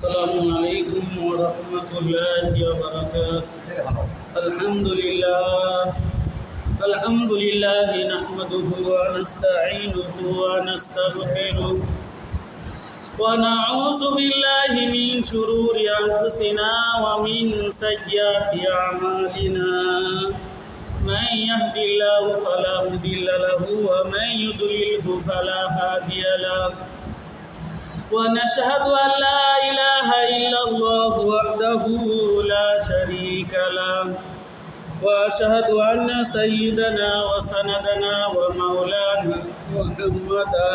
السلام عليكم ورحمة الله وبركاته. الحمد لله نحمده ونستعينه ونستغفره ونعوذ بالله من شرور أنفسنا ومن سيئات أعمالنا. من يهد الله فلا مضل له ومن يضلله فلا هادي له. ونشهد أن لا إله إلا الله وحده لا شريك له. وأشهد أن سيدنا وسندنا ومولانا محمدا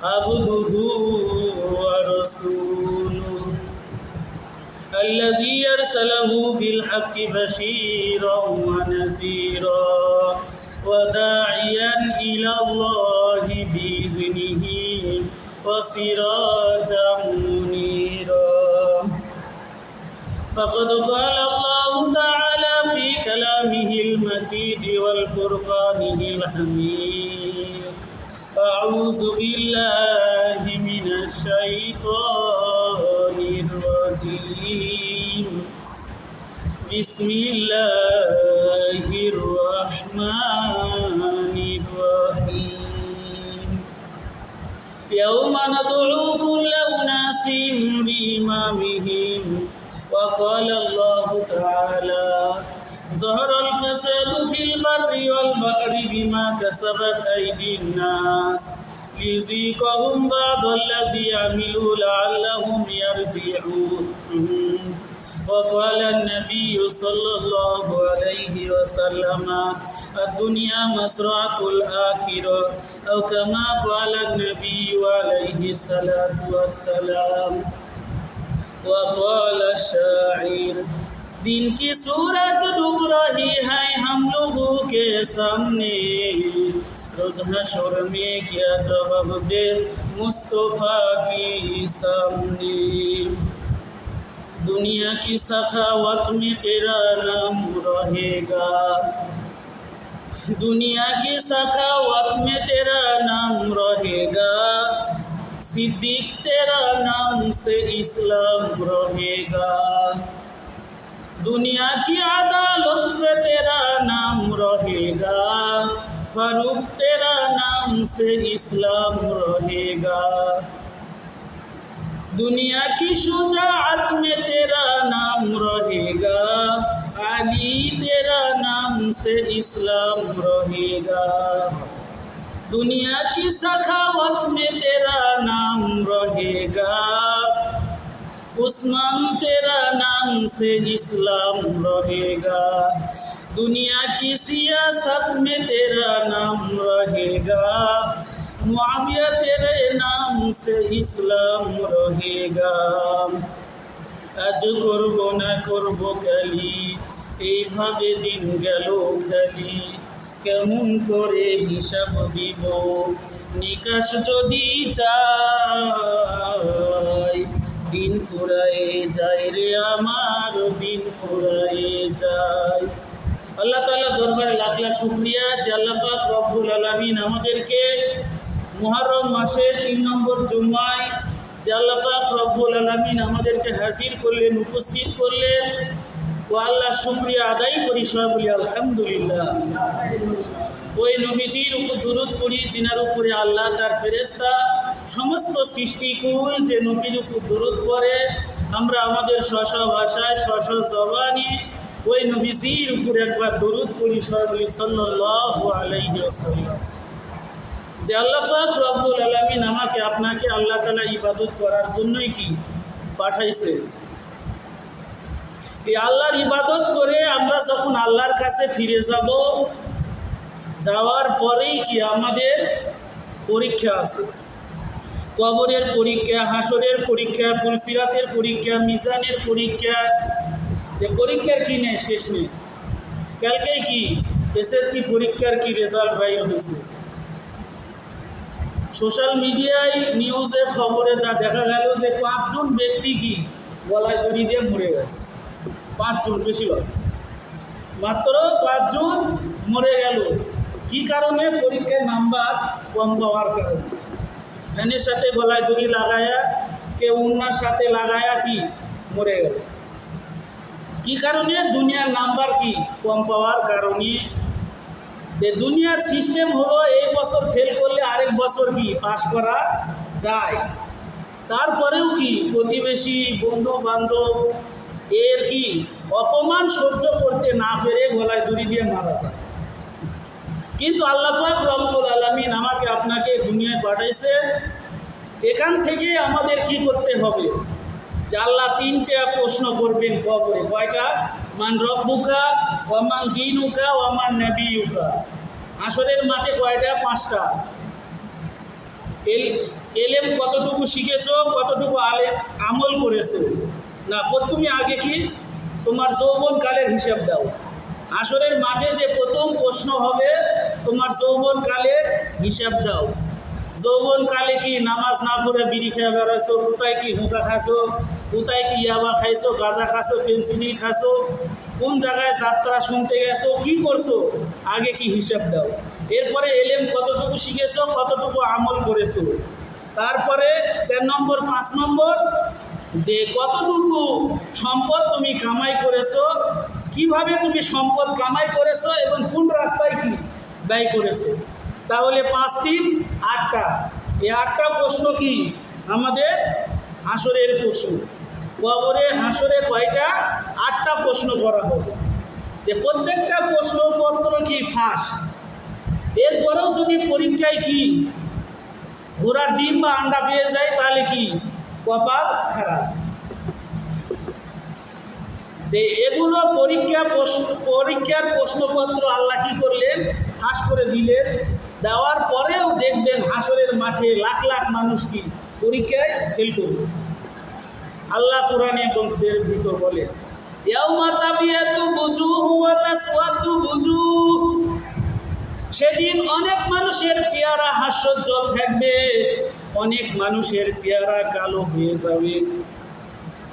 عبده ورسوله الذي أرسله بالحق بشيرا ونذيرا وداعيا إلى الله بإذنه وسراجا منيرا. فقد قال الله تعالى في كلامه المجيد والفرقانه الحميد: أعوذ بالله من الشيطان الرجيم. بسم الله الرحمن الرحيم. يوم ندعو كل أناس بإمامهم. وقال الله تعالى: ظهر الفساد في البر والبحر بما كسبت أيدي الناس ليذيقهم بعض الذي عملوا لعلهم يرجعون. وقال النبي صلى الله عليه وسلم: الدنيا مزرعة الآخرة، أو كما قال النبي عليه الصلاة والسلام. وقال الشاعر: दिन की सूरज डूब रही है हम लोगों के सामने, रोज हशर में क्या जवाब दे मुस्तफा की सामने. दुनिया की सखावत में तेरा नाम रहेगा, दुनिया की सखावत में तेरा नाम रहेगा. सिद्दीक तेरा नाम से इस्लाम रहेगा. दुनिया की अदालत पे तेरा नाम रहेगा. फारूक तेरा नाम से इस्लाम रहेगा. दुनिया की शुजाअत में तेरा नाम रहेगा. अली तेरा नाम से इस्लाम रहेगा. दुनिया की सखावत में तेरा नाम रहेगा. उस्मान तेरा नाम से इस्लाम रहेगा. दुनिया की सियासत में तेरा नाम रहेगा. मुआविया तेरे नाम से इस्लाम रहेगा. আজ করব না করব কালি, এইভাবে দিন গেল খালি. কেমন করে হিসাব দিব নিকাশ যদি চাই, দিন ফুরায়ে যায় রে আমার, দিন ফুরায়ে যায়. আল্লাহ তাআলা দরবারে লাখ লাখ শুকরিয়া যে আল্লাহ পাক রব্বুল আলামিন আমাদেরকে মুহররম মাসের 3 নম্বর জুমায় যে আল্লাহ পাক রব্বুল আলামিন আমাদেরকে হাজির করলেন, উপস্থিত করলেন. ও আল্লাহ শুকরিয়া আদায় করি, সবাই বলি আলহামদুলিল্লাহ. ওই নবীজির উপর দুরূদ পড়ি যিনার উপরে আল্লাহ তার ফেরেশতা সমস্ত সৃষ্টিকুল যে নবীর উপর দুরূদ পড়ে, আমরা আমাদের স্ব ভাষায় স্ব জবানে ওই নবীজির উপর একবার দুরূদ পড়ি, সবাই বলি সাল্লাল্লাহু আলাইহি ওয়াসাল্লাম. যে আল্লাহ পাক রব্বুল আলামিন আমাকে আপনাকে আল্লাহ তাআলা ইবাদত করার জন্যই কি পাঠাইছে. এই আল্লাহর ইবাদত করে আমরা যখন আল্লাহর কাছে ফিরে যাব, যাওয়ার পরেই কি আমাদের পরীক্ষা আছে. কবরের পরীক্ষা, হাসরের পরীক্ষা, ফুলসিরাতের পরীক্ষা, মিজানের পরীক্ষা. যে পরীক্ষার কি নেই শেষ নেই. কালকে কি এসএসসি পরীক্ষার কি রেজাল্ট বাইর হয়েছে. সোশ্যাল মিডিয়ায় নিউজে খবরে যা দেখা গেল যে 5 জন ব্যক্তি কি গলায় দড়ি দিয়ে মরে গেছে. 5 জন, বেশি নয়, মাত্র 5 জন মরে গেল। কি কারণে? পরীক্ষার নাম্বার কম পাওয়ার কারণে। ফ্যানের সাথে গলায় দড়ি লাগায়া কেউ উন্নাস মাটির সাথে লাগায়া কি মরে গেল। কি কারণে? দুনিয়ার নাম্বার কি কম পাওয়ার কারণে। যে দুনিয়ার সিস্টেম হলো এই বছর ফেল করলে আরেক বছর কি পাস করা যায়। তারপরেও কি প্রতিবেশী বন্ধু বান্ধব এর কি অপমান সহ্য করতে না পেরে গলায় দড়ি দিয়ে মারা যায়। কিন্তু আল্লাহ পাক রব্বুল আলামিন আমাকে আপনাকে দুনিয়ায় পাঠাইছে, এখান থেকে আমাদের কি করতে হবে? যে আল্লাহ তিনটা প্রশ্ন করবেন কবরে। কয়টা? মান রব্বুকা ওয়া মান দীনুকা ওয়া মান নাবিয়ুকা। হাসরের মাঠে কয়টা? 5টা। এলেম কতটুকু শিখেছো, কতটুকু আমল করেছো। না, তুমি আগে কি তোমার যৌবনকালের হিসাব দাও। হাসরের মাঠে যে প্রথম প্রশ্ন হবে তোমার যৌবনকালের হিসাব দাও। যৌবনকালে কি নামাজ না পড়ে বিড়ি খেয়ে বেড়াইছো, কোথায় কি হুঁকা খাইছো, কোথায় কি ইয়াবা খাইছো, গাঁজা খাইছো, ফেন্সিডিল খাইছো, কোন জায়গায় যাত্রা শুনতে গেছো, কি করছো, আগে কি হিসাব দাও। এরপরে এলেম কতটুকু শিখেছো, কতটুকু আমল করেছো। তারপরে 4 নম্বর 5 নম্বর যে কতটুকু সম্পদ তুমি কামাই করেছো, কিভাবে তুমি সম্পদ কামাই করেছো এবং কোন রাস্তায় কি ব্যয় করেছো। তাহলে 5 3 8টা। এই 8টা প্রশ্ন কি আমাদের হাসরের প্রশ্ন। কবরে হাসরে কয়টা? 8টা প্রশ্ন করা হবে। যে প্রত্যেকটা প্রশ্নপত্র কি ফাঁস। এরপরেও যদি পরীক্ষায় কি ঘোড়ার ডিম বা আন্ডা পেয়ে যায় তাহলে কি কপাল খারাপ। যে এগুলো পরীক্ষার প্রশ্নপত্র আল্লাহ কি করলেন? ফাঁস করে দিলেন। দেওয়ার পরেও দেখবেন হাসরের মাঠে লাখ লাখ মানুষ কি পরীক্ষায় ফেল করবে। আল্লাহ কোরআনে গ্রন্থের ভিতর বলে, ইয়াউমা তাবিয়াতু বুজুহু ওয়া তাসওয়াতু বুজুহ। সেদিন অনেক মানুষের চেহারা হাস্যোজ্জ্বল থাকবে, অনেক মানুষের চেহারা কালো হয়ে যাবে।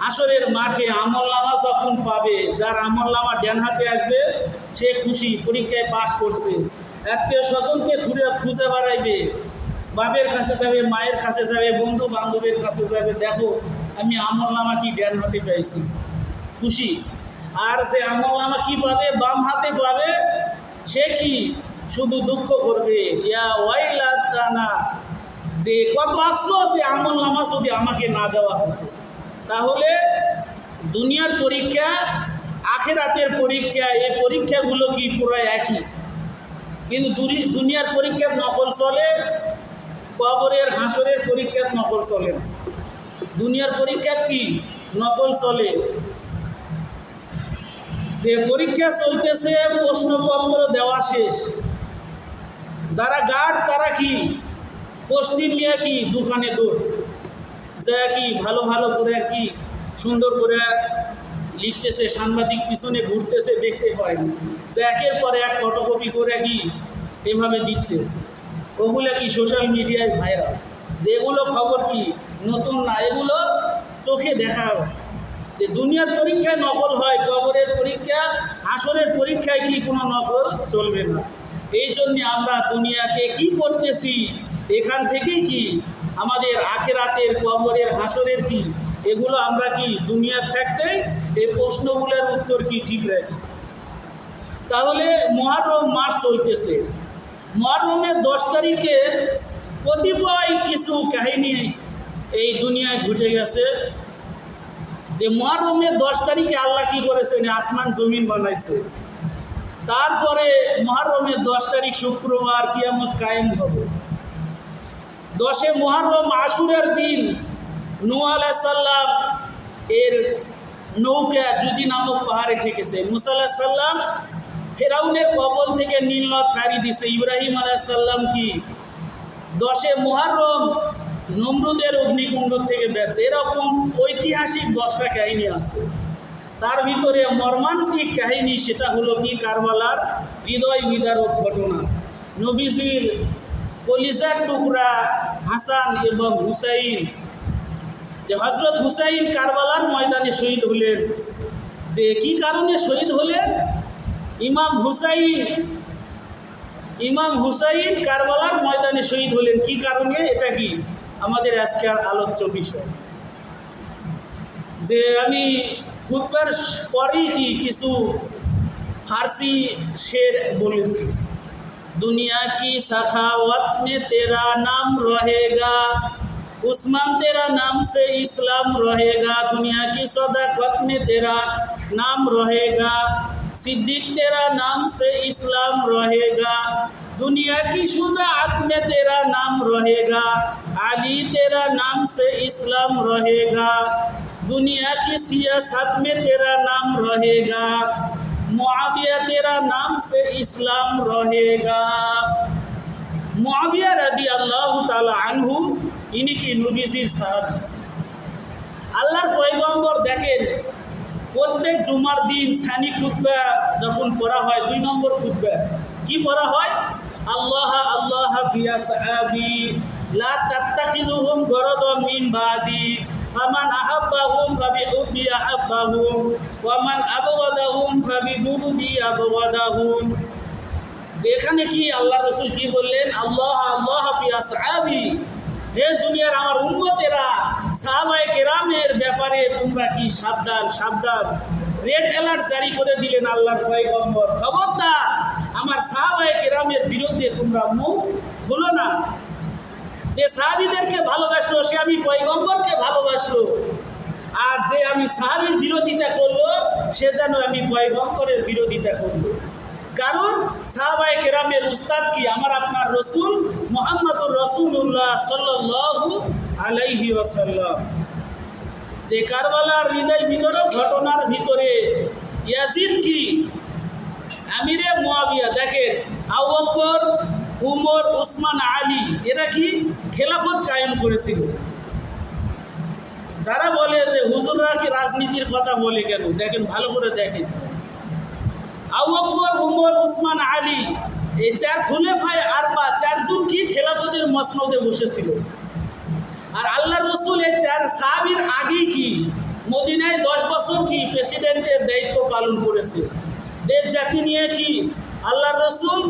হাসরের মাঠে আমলনামা যখন পাবে, যার আমলনামা ডান হাতে আসবে সে খুশি, পরীক্ষায় পাস করছে। আত্মীয় স্বজনকে খুঁজে বেড়াইবে, বাপের কাছে যাবে, মায়ের কাছে যাবে, বন্ধু বান্ধবের কাছে যাবে, দেখো আমি আমলনামা কি ডান হাতে পাইছি, খুশি। আর যে আমলনামা কি পাবে? বাম হাতে পাবে, সে কি শুধু দুঃখ করবে, ইয়া ওয়াইলাতানা, যে কত আফসোস যে আমলনামা যদি আমাকে না দেওয়া হতো। তাহলে দুনিয়ার পরীক্ষা আখিরাতের পরীক্ষা, এই পরীক্ষাগুলো কি পুরো একই। কিন্তু দুনিয়ার পরীক্ষার নকল চলে, কবরের হাসরের পরীক্ষার নকল চলে না। দুনিয়ার পরীক্ষা কি নকল চলে। যে পরীক্ষা চলতেছে, প্রশ্নপত্র দেওয়া শেষ, যারা গার্ড তারা কি পশ্চিম নিয়ে কি দোকানে দৌড়, যা কি ভালো ভালো করে কি সুন্দর করে লিখতেছে, সাংবাদিক পিছনে ঘুরতেছে, দেখতে পায়নি, যে একের পর এক ফটোকপি করে কি এভাবে দিচ্ছে। ওগুলো কি সোশ্যাল মিডিয়ায় ভাইরাল। যেগুলো খবর কি নতুন না, এগুলো চোখে দেখা। যে দুনিয়ার পরীক্ষায় নকল হয়, কবরের পরীক্ষা হাসরের পরীক্ষায় কি কোনো নকল চলবে না। এই জন্যে আমরা দুনিয়াতে কি করতেছি, এখান থেকেই কি আমাদের আখিরাতের কবরের হাসরের কি এগুলো আমরা কি দুনিয়ার থাকতেই এই প্রশ্নগুলোর উত্তর কি ঠিক রাখি। তাহলে মুহররম মাস চলতেছে। মুহররমের 10 তারিখে কতিপয় কিছু কাহিনী এই দুনিয়ায় ঘটে গেছে। যে মুহররমের 10 তারিখে আল্লাহ কি করেছেন? আসমান জমিন বানাইছে। তারপরে মুহররমের 10 তারিখ শুক্রবার কিয়ামত কায়েম হবে। 10 মুহররম আশুরার দিন নূহ আলাইহিস সালাম এর নৌকা জুদি নামক পাহাড়ে ঠেকেছে। মুসা আলাইহিস সালাম ফেরাউনের কবল থেকে নীল নদ পাড়ি দিছে। ইব্রাহিম আলাইহিস সালাম কি 10 মুহররম নমরুদের অগ্নিকুণ্ড থেকে বেঁচে। এরকম ঐতিহাসিক 10টা কাহিনী আছে। তার ভিতরে মর্মান্তিক কাহিনী সেটা হলো কি কারবালার হৃদয় বিদারক ঘটনা। নবীজির কলিজার টুকরা হাসান এবং হুসাইন, যে হযরত হুসাইন কারবালার ময়দানে শহীদ হলেন। যে কি কারণে শহীদ হলেন? ইমাম হুসাইন কারবালার ময়দানে শহীদ হলেন কি কারণে? এটা কি আমাদের আজকের আলোচ্য বিষয়। যে আমি খুতবার পরেই কিছু ফার্সি শের বলেছি। दुनिया की सखावत में तेरा नाम रहेगा, उस्मान तेरा नाम से इस्लाम रहेगा। दुनिया की सदाकत में तेरा नाम रहेगा, सिद्दीक तेरा नाम से इस्लाम रहेगा। दुनिया की शुजाअत में तेरा नाम रहेगा, अली तेरा नाम से इस्लाम रहेगा। दुनिया की सियासत में तेरा नाम रहेगा, मुआविया तेरा नाम से इस्लाम रहेगा। मुआविया रदी अल्लाह ताला अनहु इन्हीं की नबीजीर साहबी। আল্লাহর পয়গম্বর দেখেন প্রত্যেক জুমার দিন সানি খুতবা যখন পড়া হয় 2 নম্বর খুতবা কি পড়া হয়? আল্লাহ আল্লাহ ফিয়া সাহাবি লা তাত্তাখিযুহুম গরাদাম মিন বাদি ফামান আহাব্বাহুম ফাবিহুব্বি আহাব্বাহুম ওয়া মান আবগাদাহুম ফাবিবুগদি আবগাদাহুম। যেখানে কি আল্লাহ রাসূল কি বললেন? আল্লাহ আল্লাহ ফিয়া সাহাবি, হে দুনিয়ার আমার উম্মতেরা, সাহাবায়ে কেরামের ব্যাপারে তোমরা কি সাবধান সাবধান। রেড অ্যালার্ট জারি করে দিলেন আল্লাহর পয়গম্বর, খবরদার আমার সাহাবায়ে কেরামের বিরুদ্ধে তোমরা মুখ খুলো না। যে সাহাবীদেরকে ভালোবাসলো সে আমি পয়গম্বরকে ভালোবাসলো, আর যে আমি সাহাবীর বিরোধিতা করলো সে যেন আমি পয়গম্বরের বিরোধিতা করলো। কারণ সাহাবায়ে কেরামের উস্তাদ কি? আমার আপনার রসুল মুহাম্মদুর রাসূলুল্লাহ সাল্লাল্লাহু আলাইহি ওয়াসাল্লাম। যে কারবালার হৃদয় বিদারক ঘটনার ভিতরে ইয়াজিদ কি আমিরে মুয়াবিয়া, দেখেন আবু বকর, উমর, উসমান, আলী এরা কি খেলাফত কায়েম করেছিল। যারা বলে যে হুজুররা কি রাজনীতির কথা বলে কেন, দেখেন ভালো করে দেখেন। আবু বকর, উমর, উসমান, আলী এই 4 খুলাফায়ে আরবা 4 জন কি খেলাফতের মসনদে বসেছিল। আর আল্লাহর রাসূল এই 4 সাহাবীর আগেই কি মদিনায় 10 বছর কি প্রেসিডেন্টের দায়িত্ব পালন করেছে। দেশ জাতি নিয়ে কি আল্লাহর রাসূল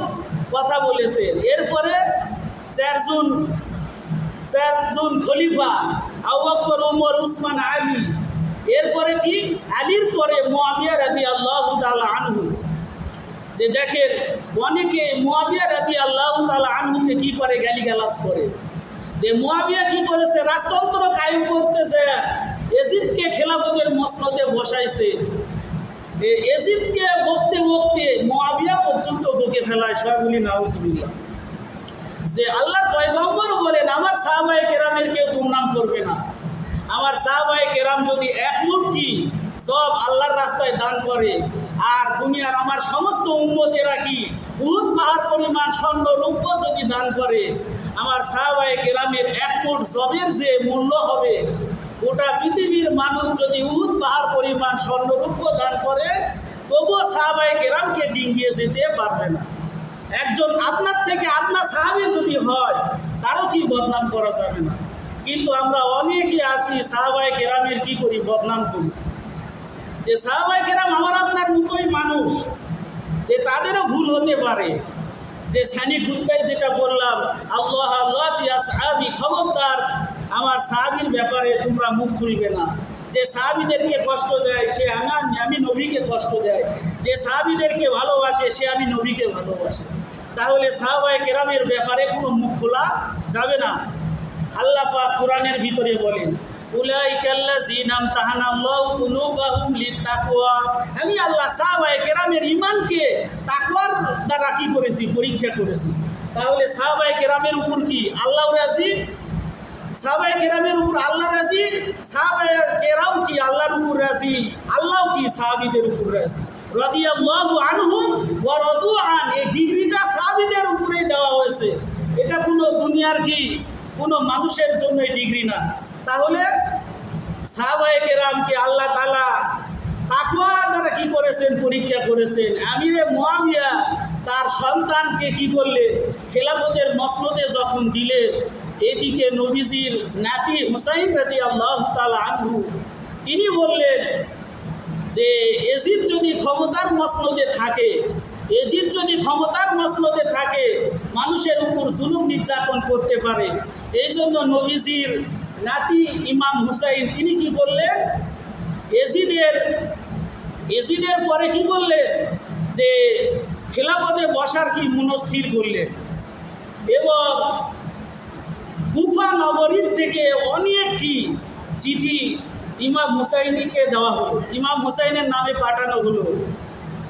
কথা বলেছেন। এরপরে 4 জন খলিফা আবু বকর, উমর, উসমান, আলী। এরপরে কি আলীর পরে মুআবিয়া রাদিয়াল্লাহু তাআলা আনহু। যে দেখেন অনেকে মুআবিয়া রাদিয়াল্লাহু তাআলা আনহুকে কি করে গালিগালাজ করে। যে মুআবিয়া কি করেছে? রাজতন্ত্র কায়েম করতেছে, ইয়াজিদকে খেলাফতের মসনদে বসাইছে। ইয়াজিদকে বকতে বকতে মুআবিয়া পর্যন্ত বকে ফেলায়। সবাই নাউজুবিল্লাহ। যে আল্লাহর পয়গম্বর বলেন আমার সাহাবায়ে কেরামের কেউ দুর্নাম করবে না। আমার সাহাবায়ে কেরাম যদি এক মুঠি সব আল্লাহর রাস্তায় দান করে, আর দুনিয়ার আমার সমস্ত উম্মতেরা কি উহুদ পাহাড় পরিমাণ স্বর্ণ রৌপ্য যদি দান করে, আমার সাহাবায়ে কেরামের এক মুঠ জবের যে মূল্য হবে, গোটা পৃথিবীর মানুষ যদি উহুদ পাহাড় পরিমাণ স্বর্ণ রৌপ্য দান করে, তবুও সাহাবায়ে কেরামকে ডিঙ্গিয়ে যেতে পারবে না। একজন আপনার থেকে আপনার সাহাবী যদি হয় তারও কি বদনাম করা যাবে না। কিন্তু আমরা অনেকে আছি সাহাবায়ে কেরামের কি করি? বদনাম করি। যে সাহাবায়ে কেরাম আমার আপনার মতোই মানুষ, যে তাদেরও ভুল হতে পারে। যে সানি খুতবায় যেটা বললাম আল্লাহ আল্লাহ ফিয়া সাহাবি, খবরদার আমার সাহাবীর ব্যাপারে তোমরা মুখ খুলবে না। যে সাহাবীদেরকে কষ্ট দেয় সে আমি নবীকে কষ্ট দেয়, যে সাহাবীদেরকে ভালোবাসে সে আমি নবীকে ভালোবাসে। তাহলে সাহাবায়ে কেরামের ব্যাপারে কোনো মুখ খোলা যাবে না। আল্লাহ পাক কোরআনের ভিতরে বলেন উলাইকাল্লাযীনা আমতাহানাল্লাহু কুলুবাহুম লিত্তাকওয়া। আমি আল্লাহ সাহাবায়ে কেরামের ঈমানকে তাকওয়ার দ্বারা কি করেছি? পরীক্ষা করেছি। তাহলে সাহাবায়ে কেরামের উপর কি আল্লাহ রাজি? সাহাবায়ে কেরামের উপর আল্লাহ রাজি? সাহাবায়ে কেরাম কি আল্লাহর উপর রাজি? আল্লাহ কি সাহাবীদের উপর রাজি? রাদিয়াল্লাহু আনহুম ওয়া রাদু আন, এই ডিগ্রিটা সাহাবীদের উপরেই দেওয়া হয়েছে। এটা কোনো দুনিয়ার কি কোনো মানুষের জন্য এই ডিগ্রি না। তাহলে সাহাবায়ে কেরামকে আল্লাহ তাআলা তাকওয়া দ্বারা কি করেছেন? পরীক্ষা করেছেন। আমিরে মুআবিয়া তার সন্তানকে কি করলে? খেলাফতের মসনদে যখন দিলে, এদিকে নবীজির নাতি হুসাইন রাদিয়াল্লাহু তাআলা আনহু তিনি বললেন যে ইয়াজিদ যদি ক্ষমতার মসনদে থাকে, ইয়াজিদ যদি ক্ষমতার মসনদে থাকে মানুষের উপর জুলুম নির্যাতন করতে পারে। এই জন্য নবীজির নাতি ইমাম হুসাইন তিনি কি করলেন? এজিদের পরে কি বললেন, যে খেলাফতে বসার কি মনস্থির করলেন, এবং কুফা নগরীর থেকে অনেক কি চিঠি ইমাম হুসাইনিকে দেওয়া হলো, ইমাম হুসাইনের নামে পাঠানো হলো,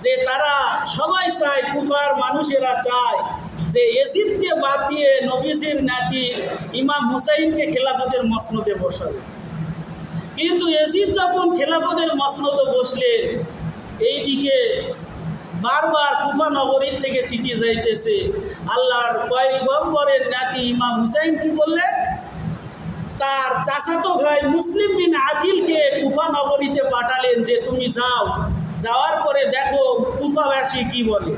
যে তারা সবাই চায়, কুফার মানুষেরা চায় যে এজিদকে বাদ দিয়ে নবীজির নাতি ইমাম হুসাইনকে খেলাফতের মসনদে বসাবে। কিন্তু এজিদ যখন খেলাফতের মসনদে বসলেন, এইদিকে বারবার কুফা নগরীর থেকে চিঠি যাইতেছে। আল্লাহর পয়গম্বরের নাতি ইমাম হুসাইন কি বললেন, তার চাচাতো ভাই মুসলিম বিন আকিলকে কুফা নগরীতে পাঠালেন, যে তুমি যাও, যাওয়ার পরে দেখো কুফাবাসী কি বলে।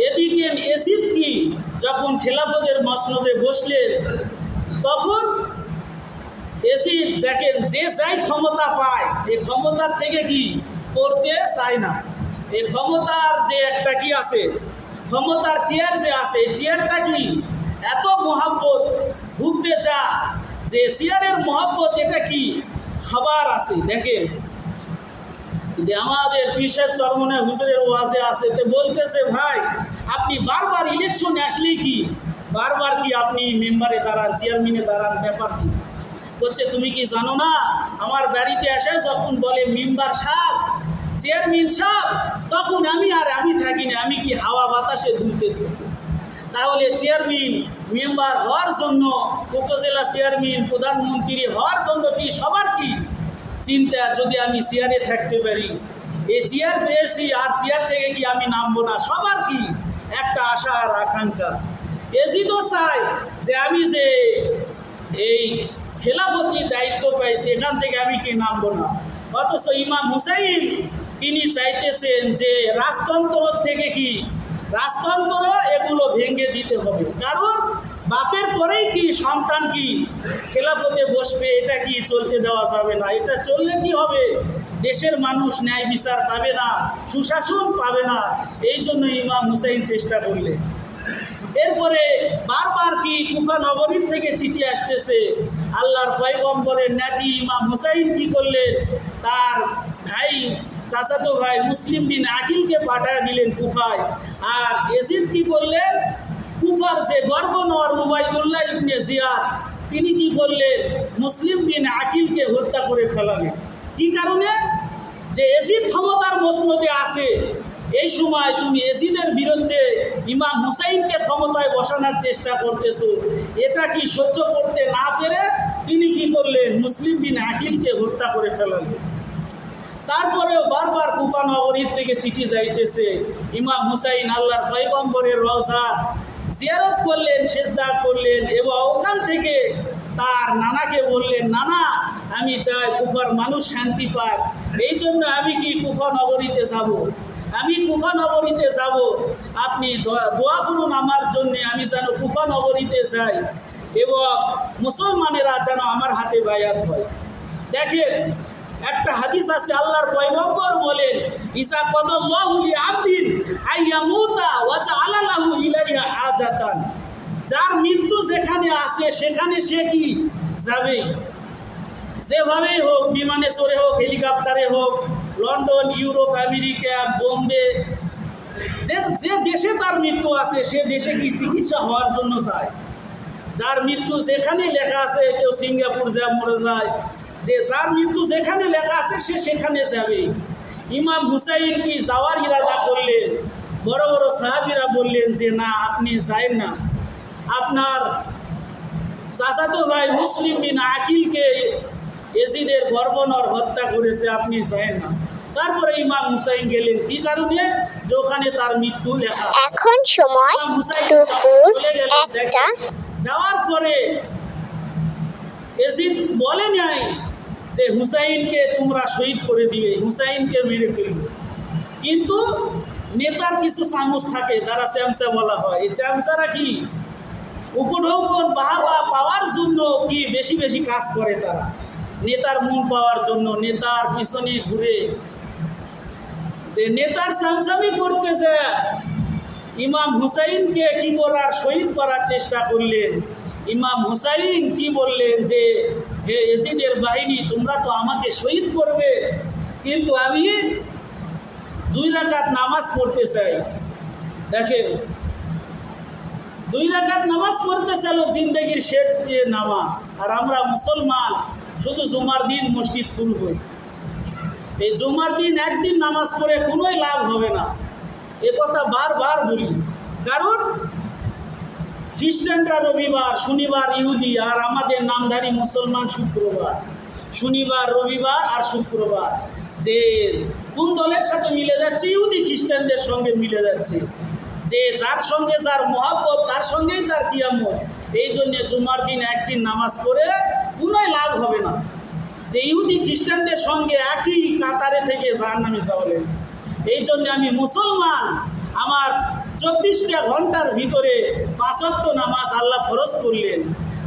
এদিকে এজিদ কি যখন খেলাফতের মসনদে বসলেন, তখন এজিদ দেখেন যে যাই ক্ষমতা পায়, এই ক্ষমতার থেকে কি করতে চায় না। এই ক্ষমতার যে একটা কি আছে, ক্ষমতার চেয়ার যে আছে, এই চেয়ারটা কি এত মহাব্বত ভুগতে চা, যে চেয়ারের মহাব্বত এটা কি সবার আছে। দেখেন যে আমাদের পীর সাহেব চরমনায় হুজুরের ওয়াজে আছে, তো বলতেছে ভাই আপনি বারবার ইলেকশনে আসলেই কি বারবার কি আপনি মেম্বারে দাঁড়ান, চেয়ারম্যানে দাঁড়ান, ব্যাপার কি বলছে, তুমি কি জানো না আমার বাড়িতে এসে যখন বলে মেম্বার সাহেব, চেয়ারম্যান সাহেব, তখন আমি থাকি না, আমি কি হাওয়া বাতাসে দুলতে থাকি। তাহলে চেয়ারম্যান মেম্বার হওয়ার জন্য, উপজেলা চেয়ারম্যান প্রধানমন্ত্রী হওয়ার জন্য কি সবার কি চিন্তা, যদি আমি চেয়ারে থাকতে পারি, এই চেয়ার পেয়েছি আর চেয়ার থেকে কি আমি নামবো না, সবার কি একটা আশা আর আকাঙ্ক্ষা। এজিদও চাই যে আমি যে এই খেলাফতির দায়িত্ব পাইছি, এখান থেকে আমি কি নামবো না। অথচ ইমাম হুসাইন তিনি চাইতেছেন যে রাজতন্ত্র থেকে কি রাজতন্ত্র এগুলো ভেঙে দিতে হবে, কারণ বাপের পরেই কি সন্তান কি খেলাফতে বসবে, এটা কি চলতে দেওয়া যাবে না। এটা চললে কি হবে, দেশের মানুষ ন্যায় বিচার পাবে না, সুশাসন পাবে না। এই জন্য ইমাম হুসাইন চেষ্টা করলেন। এরপরে বারবার কি কুফা নগরীর থেকে চিঠি আসতেছে, আল্লাহর পয়গম্বরের নাতি ইমাম হুসাইন কি করলেন, তার ভাই চাচাতো ভাই মুসলিম বিন আকিলকে পাঠায় দিলেন কুফায়। আর এজিদ কি করলেন, কুফার যে গভর্নর উবাইদুল্লাহ ইবনে জিয়াদ, তিনি কি করলেন, মুসলিম বিন আকিলকে হত্যা করে ফেলালেন। কি কারণে, যে এজিদ ক্ষমতার মসনদে আছে, এই সময় তুমি এজিদের বিরুদ্ধে ইমাম হুসাইনকে ক্ষমতায় বসানোর চেষ্টা করতেছো, এটা কি সহ্য করতে না পেরে তিনি কি করলেন, মুসলিম বিন আকিলকে হত্যা করে ফেলালেন। তারপরেও বারবার কুফা নগরীর থেকে চিঠি যাইতেছে, ইমাম হুসাইন আল্লাহর পয়গম্বরের রওজা জিয়ারত করলেন, সেজদা করলেন, এবং ওখান থেকে তার নানাকে বললেন, নানা আমি চাই কুফার মানুষ শান্তি পায়, এই জন্য আমি কি কুফা নগরীতে যাব, আমি কুফা নগরীতে যাব, আপনি দোয়া করুন আমার জন্যে, আমি যেন কুফা নগরীতে যাই এবং মুসলমানেরা যেন আমার হাতে বায়াত হয়। দেখেন একটা হাদিস আছে, আল্লাহর পয়গম্বর বলেন, ইসা কদাল্লাহু লিআবদিন আইয়ামুতা ওয়া জাআলা লাহু ইলাইহা হাজাতান, যার মৃত্যু যেখানে আছে সেখানে সে কি যাবে, যেভাবেই হোক, বিমানে চড়ে হোক, হেলিকপ্টারে হোক, লন্ডন, ইউরোপ, আমেরিকা, বোম্বে, যে দেশে তার মৃত্যু আছে সে দেশে কি চিকিৎসা হওয়ার জন্য যায়। যার মৃত্যু যেখানে লেখা আছে, কেউ সিঙ্গাপুর যায় মরে যায়, যে যার মৃত্যু যেখানে লেখা আছে সে সেখানে যাবে। ইমাম হুসাইন কি যাওয়ার ইরাদা করলেন, বড় বড় সাহাবীরা বললেন যে না আপনি যায়েন না, আপনার চাচাতো ভাই মুসলিম বিন আকিলকে এজিদের গভর্নর হত্যা করেছে, আপনি যায়েন না। তারপরে ইমাম হুসাইন গেলেন, কি কারণে, যে ওখানে তার মৃত্যু লেখা। এখন সময় দুপুর 1টা। যাওয়ার পরে এজিদ বলে নাই যে হুসাইনকে তোমরা শহীদ করে দিবে, হুসাইনকে মেরে ফেলবে, কিন্তু নেতার কিছু চামচ থাকে যারা চ্যামচা বলা হয়, এই চ্যামচারা কি উপঢৌকন বাহাবা পাওয়ার জন্য কি বেশি বেশি কাজ করে, তারা নেতার মন পাওয়ার জন্য নেতার পিছনে ঘুরে নেতার চামচামি করতে যায়, ইমাম হুসাইনকে কি করার, শহীদ করার চেষ্টা করলেন। ইমাম হুসাইন কি বললেন যে হে ইয়াজিদের বাহিনী, তোমরা তো আমাকে শহীদ করবে, কিন্তু আমি 2 রাকাত নামাজ পড়তে চাই। দেখেন, 2 রাকাত নামাজ পড়তে চাইল জিন্দগির শেষ যে নামাজ। আর আমরা মুসলমান শুধু জুমার দিন মসজিদ ফুল করি। এই জুমার দিন একদিন নামাজ পড়ে কোনোই লাভ হবে না, এ কথা বারবার বলি। কারণ খ্রিস্টানরা রবিবার, শনিবার ইহুদি, আর আমাদের নামধারী মুসলমান শুক্রবার। শনিবার, রবিবার আর শুক্রবার যে কোন দলের সাথে মিলে যাচ্ছে? ইহুদি খ্রিস্টানদের সঙ্গে মিলে যাচ্ছে। যে যার সঙ্গে যার মহব্বত তার সঙ্গেই তার কিয়ামত। এই জন্যে জুমার দিন একদিন নামাজ পড়ে কোনোই লাভ হবে না। যে ইহুদি খ্রিস্টানদের সঙ্গে একই কাতারে থেকে জাহান্নামে যাওয়ালেন। এই জন্যে আমি মুসলমান, আমার 24টা ঘন্টার ভিতরে 5 ওয়াক্ত নামাজ আল্লাহ ফরজ করলেন।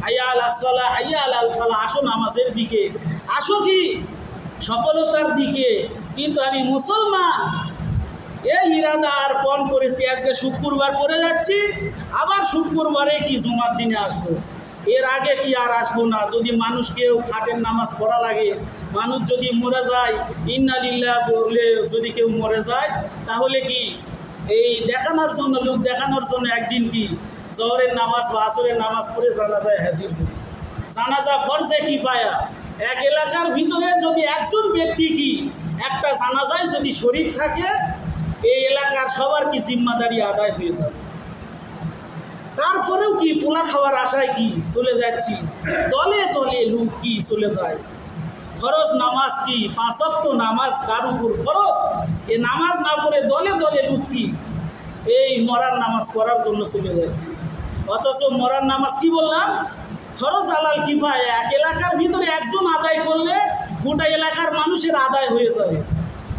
হাইয়া আলাস সালাহ, হাইয়া আলাল ফালাহ, আসো নামাজের দিকে, আসো কি সফলতার দিকে। কিন্তু আমি মুসলমান, এই ইরাদা আর পণ করেছি, আজকে শুক্রবার করে যাচ্ছি, আবার শুক্রবারে কি জুমার দিনে আসবো, এর আগে কি আর আসবো না। যদি মানুষ কেউ খাটের নামাজ পড়া লাগে, মানুষ যদি মরে যায়, ইন্না লিল্লাহ বলে যদি কেউ মরে যায়, তাহলে কি এই দেখানোর জন্য, লোক দেখানোর জন্য একদিন কি জোহরের নামাজ বা আসরের নামাজ পড়ে জানাজায় হাজির হবে। জানাজা ফরজে কিফায়া। এক এলাকার ভিতরে যদি একজন ব্যক্তি কি একটা জানাজায় যদি শরীক থাকে, এই এলাকার সবার কি জিম্মাদারি আদায় হয়ে যাবে। তারপরেও কি পোলা খাওয়ার আশায় কি চলে যাচ্ছি, দলে দলে লোক কি চলে যায়। ফরজ নামাজ কি 5 ওয়াক্ত নামাজ তার উপর ফরজ, এ নামাজ না পড়ে দলে দলে লোক কি এই মরার নামাজ পড়ার জন্য চলে যাচ্ছে। অথচ মরার নামাজ কি বললাম, ফরজ আলাল কিফায়া। এক এলাকার ভিতরে একজন আদায় করলে গোটা এলাকার মানুষের আদায় হয়ে যাবে।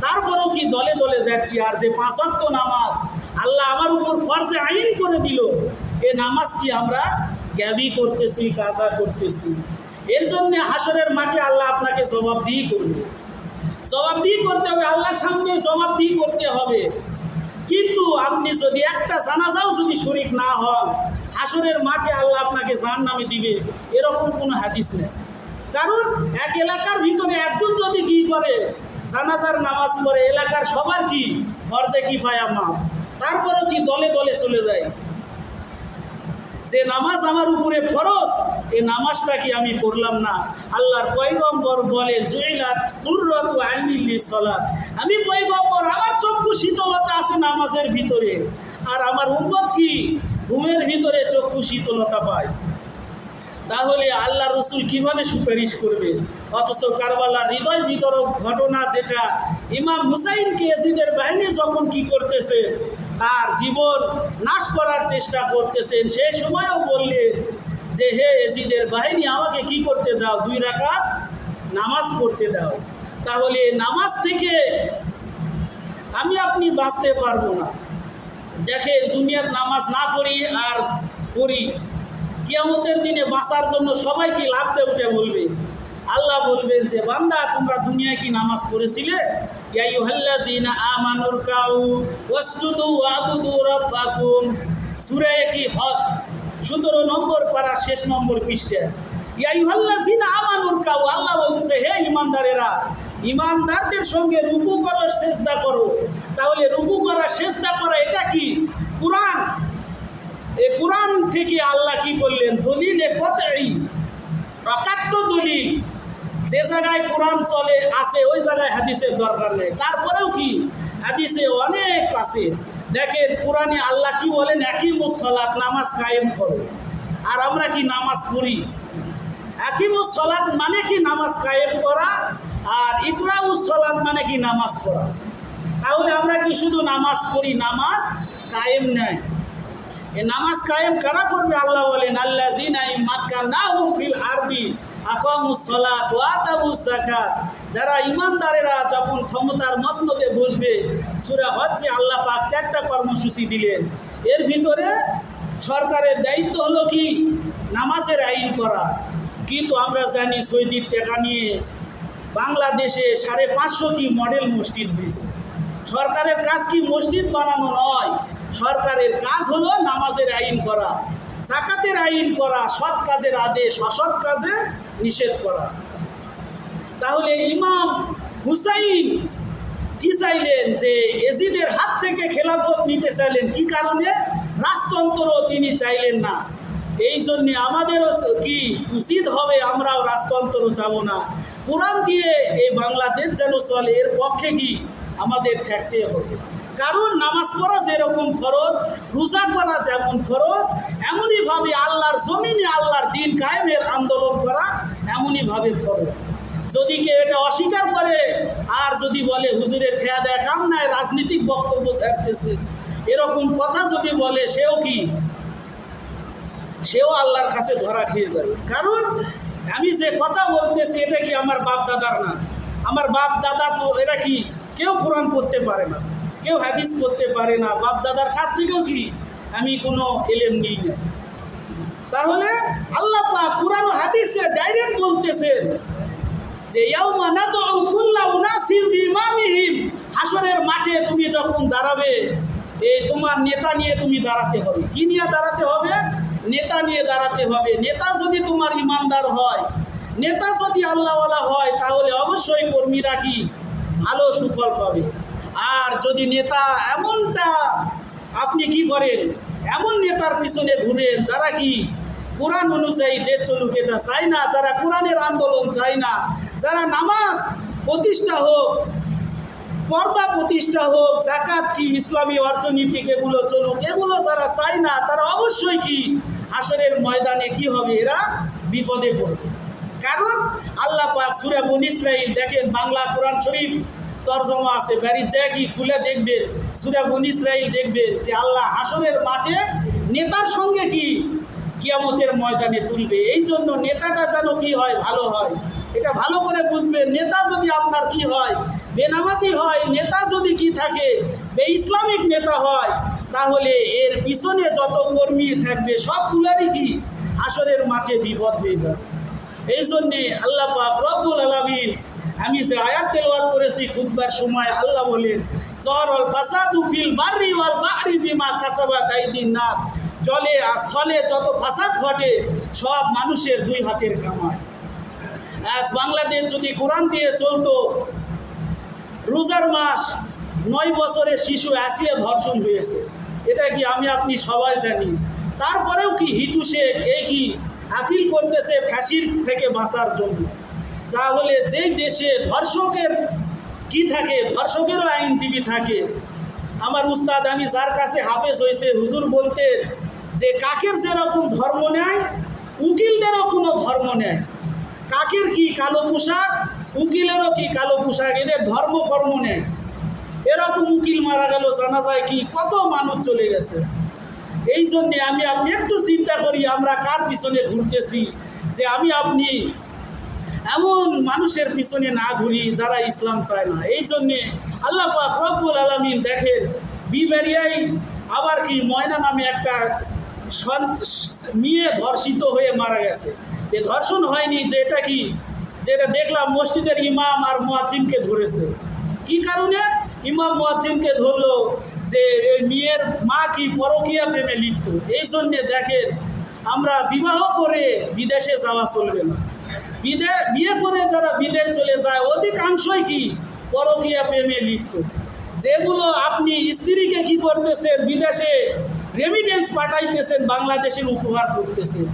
তারপরেও কি দলে দলে যাচ্ছি। আর যে 5 ওয়াক্ত নামাজ আল্লাহ আমার উপর ফরজে আইন করে দিল, এ নামাজ কি আমরা গ্যাবি করতেছি, কাজা করতেছি। এর জন্য হাসরের মাঠে আল্লাহ আপনাকে জবাবদিহি করবে। জবাবদিহি করতে হবে, আল্লাহর সামনে জবাবদিহি করতে হবে। কিন্তু আপনি যদি একটা জানাজাও যদি শরীক না হন, হাসরের মাঠে আল্লাহ আপনাকে জাহান্নামে দিবে, এরকম কোনো হাদিস নেই। কারণ এক এলাকার ভিতরে একজন যদি কি করে জানাজার নামাজ পড়ে, এলাকার সবার কি ফরজে কিফায়া মাপ, তারপরেও কি দলে দলে চলে যায়। যে নামাজ আমার উপরে ফরজ, এই নামাজটা কি আমি পড়লাম না। আল্লাহর পয়গম্বর বলেন, জুইলাত কুররাতু আইনি লিসসালাত, আমি পয়গম্বর, আমার চক্ষু শীতলতা আছে নামাজের ভিতরে। আর আমার উম্মত কি ঘুমের ভিতরে চক্ষু শীতলতা পায়। তাহলে আল্লাহ রসুল কিভাবে সুপারিশ করবে? অথচ কারবালার হৃদয় বিতরক ঘটনা, যেটা ইমাম হুসাইনকে ইয়াজিদের বাহিনী যখন কি করতেছে, তার জীবন নাশ করার চেষ্টা করতেছেন, সেই সময়ও বললেন যে হে ইয়াজিদের বাহিনী, আমাকে কি করতে দাও, 2 রাকাত নামাজ পড়তে দাও। তাহলে নামাজ থেকে আমি আপনি বাঁচতে পারবো না। দেখে দুনিয়ার নামাজ না পড়ি আর পড়ি, কিয়ামতের দিনে বাঁচার জন্য সবাইকে লাফতে উঠে বলবে। আল্লাহ বলবেন যে বান্দা, তোমরা দুনিয়ায় কি নামাজ পড়েছিলে? ইয়া আইয়ুহাল্লাযীনা আমানুর কাউ ওয়াসজুদু ওয়াবুদু রাব্বাকুম, সূরা কি হজ 17 নম্বর পারা শেষ নম্বর পৃষ্ঠা। ইয়া আইয়ুহাল্লাযীনা আমানুর কাউ, আল্লাহ বলতেছে হে ঈমানদারেরা, ঈমানদারদের সঙ্গে রুকু করো, সিজদা করো। তাহলে রুকু করা, সিজদা করা, এটা কি কুরআন। এই কুরআন থেকে আল্লাহ কি করলেন, দলিলে কতই প্রকাট্য দলিল। যে জায়গায় কোরআন চলে আছে ওই জায়গায় হাদিসের দরকার নেই। তারপরেও কি হাদিসে অনেক আছে। দেখেন কোরআনে আল্লাহ কি বলেন, আকিমুস সালাত, নামাজ কায়েম করো। আর আমরা কি নামাজ পড়ি? আকিমুস সালাত মানে কি নামাজ কায়েম করা, আর ইকরাউস সালাত মানে কি নামাজ পড়া। তাহলে আমরা কি শুধু নামাজ পড়ি, নামাজ কায়েম নাই। এই নামাজ কায়েম কারা করবে? আল্লাহ বলেন, আল্লাযীনা মাক্কানাহুম ফিল আরদি আকামুস সালাত ওয়া আতাবুজ যাকাত। যারা ঈমানদারেরা যখন ক্ষমতার মসনদে বসবে, সূরা হজ্জে আল্লাহ পাক 4টা কর্মসূচি দিলেন। এর ভিতরে সরকারের দায়িত্ব হলো কি, নামাজের আইন করা। কিন্তু আমরা জানি সৌদির টাকা নিয়ে বাংলাদেশে 550 কি মডেল মসজিদ হয়েছে। সরকারের কাজ কি মসজিদ বানানো নয়, সরকারের কাজ হলো নামাজের আইন করা। যাকাতের আইন করা, সৎ কাজের আদেশ, অসৎ কাজে নিষেধ করা। তাহলে ইমাম হুসাইন কি চাইলেন? যে এজিদের হাত থেকে খেলাফত নিতে চাইলেন। কি কারণে? রাজতন্ত্র তিনি চাইলেন না। এই জন্যে আমাদেরও কি উচিত হবে, আমরাও রাজতন্ত্র চাবো না। কোরআন দিয়ে এই বাংলাদেশ যেন চলে, এর পক্ষে কি আমাদের থাকতে হবে। কারণ নামাজ পড়া যেরকম ফরজ, রোজা করা যেমন ফরজ, এমনইভাবে আল্লাহর জমিনে আল্লাহর দিন কায়েমের আন্দোলন করা এমনইভাবে ফরজ। যদি কেউ এটা অস্বীকার করে আর যদি বলে হুজুরের খেয়া দেয় কাম নাই, রাজনীতিক বক্তব্য ছাড়তেছে, এরকম কথা যদি বলে, সেও আল্লাহর কাছে ধরা খেয়ে যাবে। কারণ আমি যে কথা বলতেছি এটা কি আমার বাপ দাদার না। আমার বাপ দাদা তো এরা কি কেউ কোরআন পড়তে পারে না, কেউ হাদিস পড়তে পারে না। বাপ দাদার কাছ থেকেও কি আমি কোনো এলেম নিই না। তাহলে আল্লাহ পাক কোরআন ও হাদিসে ডাইরেক্ট বলতেছেন যে ইয়াউমা নাদউ কুল্লা উনাসিম বিইমামিহিম, হাসরের মাঠে তুমি যখন দাঁড়াবে, এই তোমার নেতা নিয়ে তুমি দাঁড়াতে হবে। কি নিয়ে দাঁড়াতে হবে? নেতা নিয়ে দাঁড়াতে হবে। নেতা যদি তোমার ইমানদার হয়, নেতা যদি আল্লাহওয়ালা হয়, তাহলে অবশ্যই কর্মীরা কি ভালো সুফল পাবে। আর যদি নেতা এমনটা আপনি কি করেন, এমন নেতার পিছনে ঘুরেন যারা কি কোরআন অনুযায়ী দেশ চলুক এটা চায় না, যারা কোরআনের আন্দোলন চায় না, যারা নামাজ প্রতিষ্ঠা হোক, পর্দা প্রতিষ্ঠা হোক, যাকাত কি ইসলামী অর্থনীতিক এগুলো চলুক, এগুলো যারা চায় না, তারা অবশ্যই কি হাসরের ময়দানে কি হবে? এরা বিপদে পড়বে। কারণ আল্লাহ পাক সূরা বনী ইসরাঈল দেখেন, বাংলা কোরআন শরীফ তরজমা আছে, বাড়ির যায় কি খুলে দেখবেন, সূরা বনী ইসরাঈল দেখবেন যে আল্লাহ হাসরের মাঠে নেতার সঙ্গে কি কিয়ামতের ময়দানে তুলবে। এই জন্য নেতাটা যেন কি হয়? ভালো হয়। এটা ভালো করে বুঝবেন। নেতা যদি আপনার কি হয়? বেনামাজি হয়। নেতা যদি কি থাকে? বে ইসলামিক নেতা হয়, তাহলে এর পিছনে যত কর্মী থাকবে সবগুলারই কি হাসরের মাঠে বিপদ হয়ে যাবে। এই জন্যে আল্লাহ পাক রব্বুল আলামিন, আমি যে আয়াত তেলাওয়াত করেছি খুতবার সময়, আল্লাহ বলেন যহরাল ফাসাদু ফিল বাররি ওয়াল বাহরি বিমা কাসাবাত আইদিন নাস, জলে আর স্থলে যত ফাসাদ ঘটে সব মানুষের দুই হাতের কামাই। আজ বাংলাদেশ যদি কোরআন দিয়ে চলতো, রোজার মাস 9 বছরের শিশু আসিয়া ধর্ষণ হয়েছে, এটা কি আমি আপনি সবাই জানি। তারপরেও কি হিটু শেখ এই কি আপিল করতেছে ফাঁসির থেকে বাঁচার জন্য। তাহলে যেই দেশে ধর্ষকের কি থাকে, ধর্ষকেরও আইনজীবী থাকে। আমার উস্তাদ, আমি যার কাছে হাফেজ হয়েছে, হুজুর বলতেন যে কাকের যেরকম ধর্ম নেয়, উকিলদেরও কোনো ধর্ম নেয়। কাকের কি কালো পোশাক, উকিলেরও কি কালো পোশাক, এদের ধর্ম কর্ম নেয়। এরকম উকিল মারা গেল, জানা যায় কি কত মানুষ চলে গেছে। এই জন্যে আমি আপনি একটু চিন্তা করি আমরা কার পিছনে ঘুরতেছি, যে আমি আপনি এমন মানুষের পিছনে না ঘুরি যারা ইসলাম চায় না। এই জন্যে আল্লাহ পাক রব্বুল আলামিন দেখেন, বিবারিয়ায় আবার কি ময়না নামে একটা মেয়ে ধর্ষিত হয়ে মারা গেছে। যে ধর্ষণ হয়নি, যে এটা কি, যেটা দেখলাম মসজিদের ইমাম আর মুয়াজ্জিনকে ধরেছে। কি কারণে ইমাম মুয়াজ্জিনকে ধরলো? যে এই মেয়ের মা কি পরকীয়া প্রেমে লিপ্ত। এই জন্যে দেখেন, আমরা বিবাহ করে বিদেশে যাওয়া চলবে না। বিয়ে করে যারা বিদেশ চলে যায় অধিকাংশই কি পরকীয়া প্রেমে লিপ্ত। যেগুলো আপনি স্ত্রীকে কি করতেছেন, বিদেশে রেমিটেন্স পাঠাইতেছেন, বাংলাদেশের উপহার করতেছেন,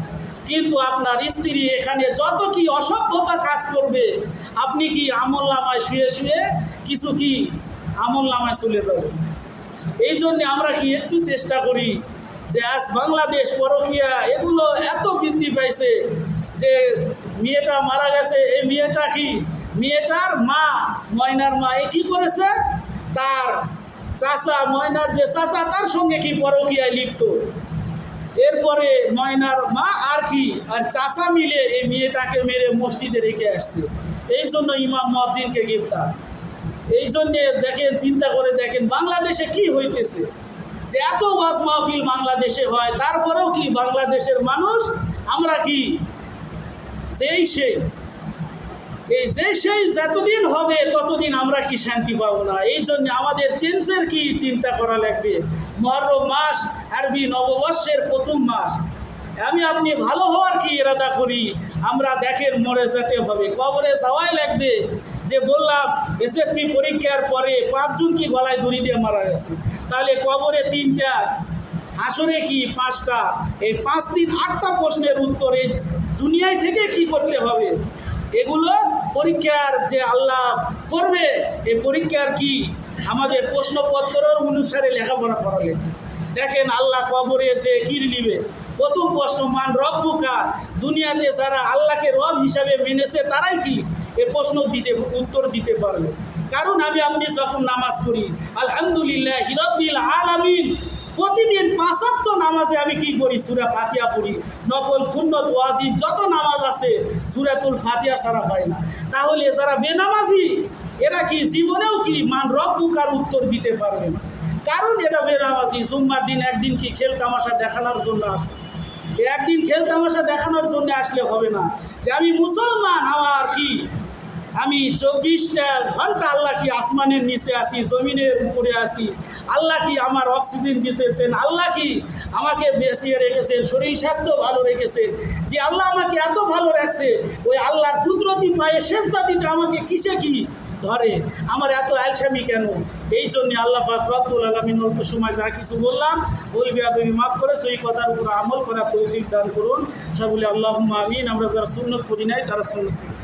কিন্তু আপনার স্ত্রী এখানে যত কি অসভ্যতা কাজ করবে, আপনি কি আমলনামায় শুয়ে শুয়ে কিছু কি আমলনামায় চলে যাবেন। এই জন্যে আমরা কি একটু চেষ্টা করি যে আজ বাংলাদেশ পরকীয়া এগুলো এত বৃদ্ধি পাইছে যে মেয়েটা মারা গেছে, এই মেয়েটা কি, মেয়েটার মা, ময়নার মা, এ কী করেছে, তার চাচা, ময়নার যে চাচা, তার সঙ্গে কি পরকীয়ায় লিপ্ত। এরপরে ময়নার মা আর কি আর চাচা মিলে এই মেয়েটাকে মেরে মসজিদে রেখে আসছে। এই জন্য ইমাম মুয়াজ্জিনকে গ্রেফতার। এই জন্যে দেখেন, চিন্তা করে দেখেন বাংলাদেশে কি হইতেছে, যে এত ওয়াজ মাহফিল বাংলাদেশে হয়, তারপরেও কি বাংলাদেশের মানুষ আমরা কি সেই যতদিন হবে ততদিন আমরা কি শান্তি পাবো না। এই জন্য আমাদের চেঞ্জের কি চিন্তা করা লাগবে। মুহররম মাস আরবি নববর্ষের প্রথম মাস, আমি আপনি ভালো হওয়ার কি ইরাদা করি, আমরা দেখেন মরে যেতে হবে, কবরে যাওয়াই লাগবে। যে বললাম এসএসসি পরীক্ষার পরে 5 জন কি গলায় দড়ি দিয়ে মারা গেছে, তাহলে কবরে 3টা, হাসরে কি 5টা, এই 5 3 8টা প্রশ্নের উত্তর এই দুনিয়ায় থেকে কি করতে হবে, এগুলো পরীক্ষার যে আল্লাহ করবে, এই পরীক্ষার কি আমাদের প্রশ্নপত্র অনুসারে লেখাপড়া করালে। দেখেন আল্লাহ কবরে যে কি নিবে, প্রথম প্রশ্ন মান রব্বুকা, দুনিয়াতে যারা আল্লাহকে রব হিসাবে মেনেছে তারাই কি এ প্রশ্ন উত্তর দিতে পারবে। কারণ আমি আপনি যখন নামাজ পড়ি আলহামদুলিল্লাহ রাব্বিল আলামিন, প্রতিদিন 5 ওয়াক্ত নামাজে আমি কি করি, সূরা ফাতিহা পড়ি, নফল সুন্নত ওয়াজিব যত নামাজ আছে সূরাতুল ফাতিহা ছাড়া হয় না। তাহলে যারা বেনামাজি এরা কি জীবনেও কি মান রব্বুকার উত্তর দিতে পারবে না, কারণ এটা বেনামাজি। জুম্মার দিন একদিন কি খেল তামাশা দেখানোর জন্য আসে, একদিন খেল তামাশা দেখানোর জন্য আসলে হবে না। যে আমি মুসলমান, আমার কি আমি 24টা ঘন্টা আল্লাহ কি আসমানের নিচে আছি, জমিনের উপরে আছি, আল্লাহ কি আমার অক্সিজেন দিতেছেন, আল্লাহ কি আমাকে বেঁচিয়ে রেখেছেন, শরীর স্বাস্থ্য ভালো রেখেছেন, যে আল্লাহ আমাকে এত ভালো রাখছে, ওই আল্লাহর কুদরতি পায়ে সেজদা দিতে আমাকে কিসে কি ধরে, আমার এত আলসামি কেন? এই জন্যে আল্লাহ পাক রব্বুল আলামিন অল্প সময় যা কিছু বললাম বলবি আদমি মাফ করে সেই কথার উপর আমল করার তৌফিক দান করুন। সব বলি আল্লাহুম্মা আমিন। আমরা যারা সুন্নত পড়ি নাই তারা সুন্নত